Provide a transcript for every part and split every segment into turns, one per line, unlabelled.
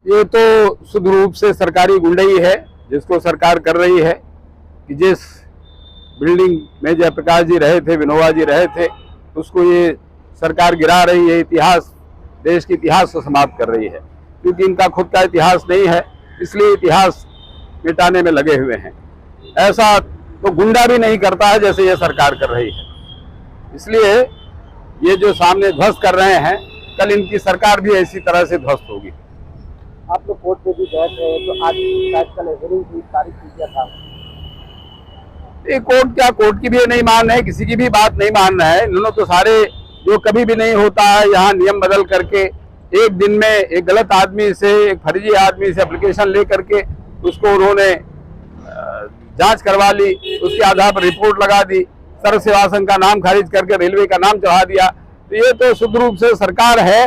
ये तो शुद्ध रूप से सरकारी गुंडई है, जिसको सरकार कर रही है कि जिस बिल्डिंग में जयप्रकाश जी रहे थे, विनोबा जी रहे थे, उसको ये सरकार गिरा रही है। इतिहास, देश के इतिहास को समाप्त कर रही है, क्योंकि इनका खुद का इतिहास नहीं है, इसलिए इतिहास मिटाने में लगे हुए हैं। ऐसा तो गुंडा भी नहीं करता है जैसे ये सरकार कर रही है। इसलिए ये जो सामने ध्वस्त कर रहे हैं, कल इनकी सरकार भी इसी तरह से ध्वस्त होगी।
आप लोग कोर्ट में भी बैठ रहे हैं, तो आज शायद कल हियरिंग की तारीख दिया था।
ये कोर्ट क्या, कोर्ट की भी नहीं मान रहे, किसी की भी बात नहीं मान रहा है। इन्होंने तो सारे, जो कभी भी नहीं होता है, यहाँ नियम बदल करके एक दिन में एक गलत आदमी से, एक फर्जी आदमी से एप्लीकेशन ले करके उसको उन्होंने जांच करवा ली, उसके आधार पर रिपोर्ट लगा दी, सर्व सेवा संघ का नाम खारिज करके रेलवे का नाम चढ़ा दिया। तो ये तो शुद्ध रूप से सरकार है,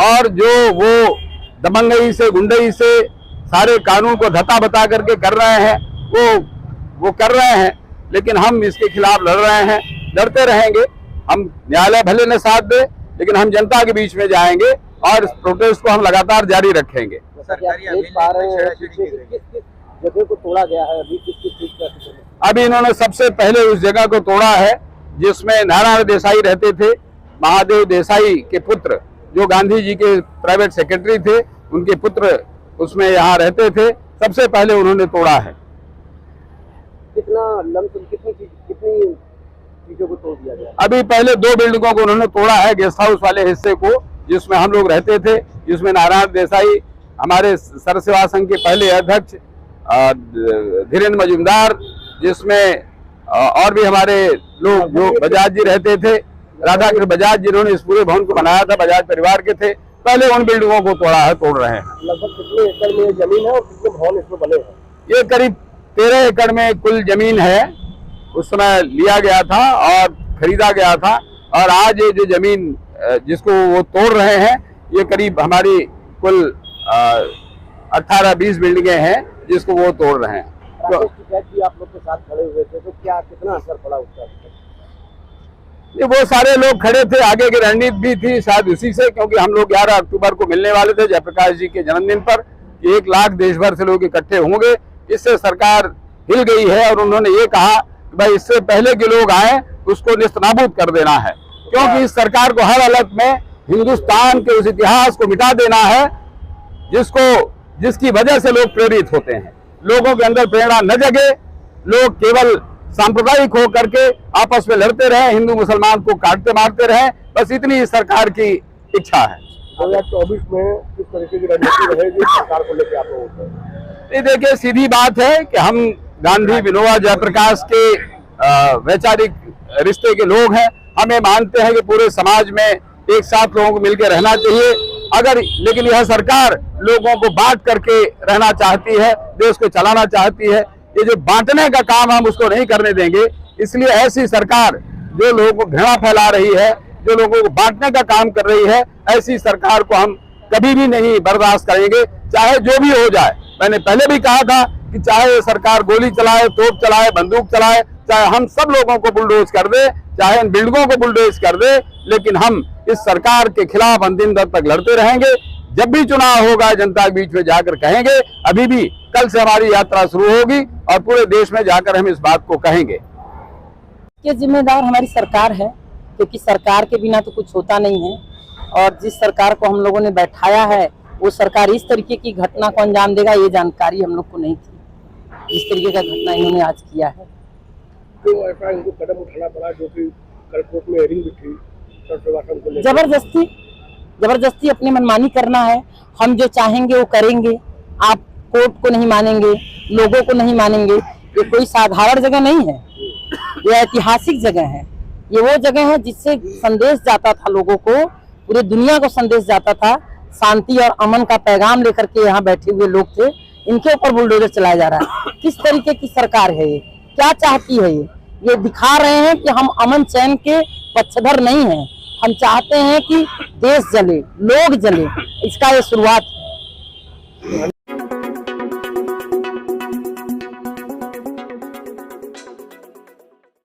और जो वो दबंगई से, गुंडई से सारे कानून को धता बता करके कर रहे हैं, वो कर रहे हैं। लेकिन हम इसके खिलाफ लड़ रहे हैं, लड़ते रहेंगे। हम न्यायालय भले न साथ दे, लेकिन हम जनता के बीच में जाएंगे और इस प्रोटेस्ट को हम लगातार जारी रखेंगे।
जगह को तोड़ा गया है, अभी किस चीज का?
अभी इन्होंने सबसे पहले उस जगह को तोड़ा है जिसमें नारायण देसाई रहते थे। महादेव देसाई के पुत्र, जो गांधी जी के प्राइवेट सेक्रेटरी थे, उनके पुत्र उसमें यहाँ रहते थे। सबसे पहले उन्होंने तोड़ा है।
कितना लमसम, कितनी चीजों को तोड़ दिया गया?
अभी पहले 2 बिल्डिंगों को उन्होंने तोड़ा है, गेस्ट हाउस वाले हिस्से को, जिसमें हम लोग रहते थे, जिसमें नारायण देसाई, हमारे सर्व सेवा संघ के पहले अध्यक्ष धीरेन्द्र मजूमदार, जिसमें और भी हमारे लोग, जो बजाज जी रहते थे, राधाकृष्ण बजाज, जिन्होंने इस पूरे भवन को बनाया था, बजाज परिवार के थे, पहले उन बिल्डिंगों को तोड़ रहे हैं।
लगभग कितने एकड़ में जमीन है और कितने भवन इसमें बने हैं?
ये करीब 13 एकड़ में कुल जमीन है। उस समय लिया गया था और खरीदा गया था, और आज ये जो जमीन जिसको वो तोड़ रहे हैं, ये करीब हमारी कुल 18-20 बिल्डिंगें हैं जिसको वो तोड़ रहे हैं। तो
आप लोग के साथ खड़े हुए थे, तो क्या कितना असर पड़ा उसका?
ये वो सारे लोग खड़े थे, आगे की रणनीति भी थी शायद उसी से, क्योंकि हम लोग 11 अक्टूबर को मिलने वाले थे जयप्रकाश जी के जन्मदिन पर। 1 लाख देश भर से लोग इकट्ठे होंगे। इससे सरकार हिल गई है और उन्होंने ये कहा कि भाई इससे पहले के लोग आए उसको निस्तनाबूद कर देना है, क्योंकि इस सरकार को हर हालत में हिंदुस्तान के उस इतिहास को मिटा देना है जिसकी वजह से लोग प्रेरित होते हैं। लोगों के अंदर प्रेरणा न जगे, लोग केवल सांप्रदायिक होकर के आपस में लड़ते रहे, हिंदू मुसलमान को काटते मारते रहे, बस इतनी इस सरकार की इच्छा है।
2024 में किस तरीके की रणनीति रहेगी सरकार को लेकर आप लोगों को?
ये देखिए, सीधी बात है कि हम गांधी, विनोबा, जयप्रकाश के वैचारिक रिश्ते के लोग हैं। हमें मानते हैं कि पूरे समाज में एक साथ लोगों को मिलकर रहना चाहिए। लेकिन यह सरकार लोगों को बांट करके रहना चाहती है, देश को चलाना चाहती है। ये जो बांटने का काम हम उसको नहीं करने देंगे। इसलिए ऐसी सरकार जो लोगों को घृणा फैला रही है, जो लोगों को बांटने का काम कर रही है, ऐसी सरकार को हम कभी भी नहीं बर्दाश्त करेंगे, चाहे जो भी हो जाए। मैंने पहले भी कहा था कि चाहे सरकार गोली चलाए, तोप चलाए, बंदूक चलाए, चाहे हम सब लोगों को बुलडोज कर दे, चाहे इन बिल्डिंगों को बुलडोज कर दे, लेकिन हम इस सरकार के खिलाफ अंतिम दम तक लड़ते रहेंगे। जब भी चुनाव होगा जनता के बीच में जाकर कहेंगे। अभी भी कल से हमारी यात्रा शुरू होगी और पूरे देश में जाकर हम इस बात को कहेंगे।
ये जिम्मेदार हमारी सरकार है, क्योंकि सरकार के बिना तो कुछ होता नहीं है, और जिस सरकार को हम लोगों ने बैठाया है वो सरकार इस तरीके की घटना को अंजाम देगा, ये जानकारी हम लोग को नहीं थी। इस तरीके का घटना इन्होंने आज किया है,
तो ऐसा इनको कदम उठाना पड़ा, जो कि कल कोर्ट में हियरिंग भी थी।
जबरदस्ती अपनी मनमानी करना है। हम जो चाहेंगे वो करेंगे। आप कोर्ट को नहीं मानेंगे, लोगों को नहीं मानेंगे। ये कोई साधारण जगह नहीं है, ये ऐतिहासिक जगह है। ये वो जगह है जिससे संदेश जाता था लोगों को, पूरी दुनिया को संदेश जाता था। शांति और अमन का पैगाम लेकर के यहाँ बैठे हुए लोग थे, इनके ऊपर बुलडोजर चलाया जा रहा है। किस तरीके की सरकार है ये? क्या चाहती है ये दिखा रहे हैं कि हम अमन चैन के पक्षधर नहीं हैं। हम चाहते हैं कि देश जले, लोग जले, इसका ये शुरुआत है।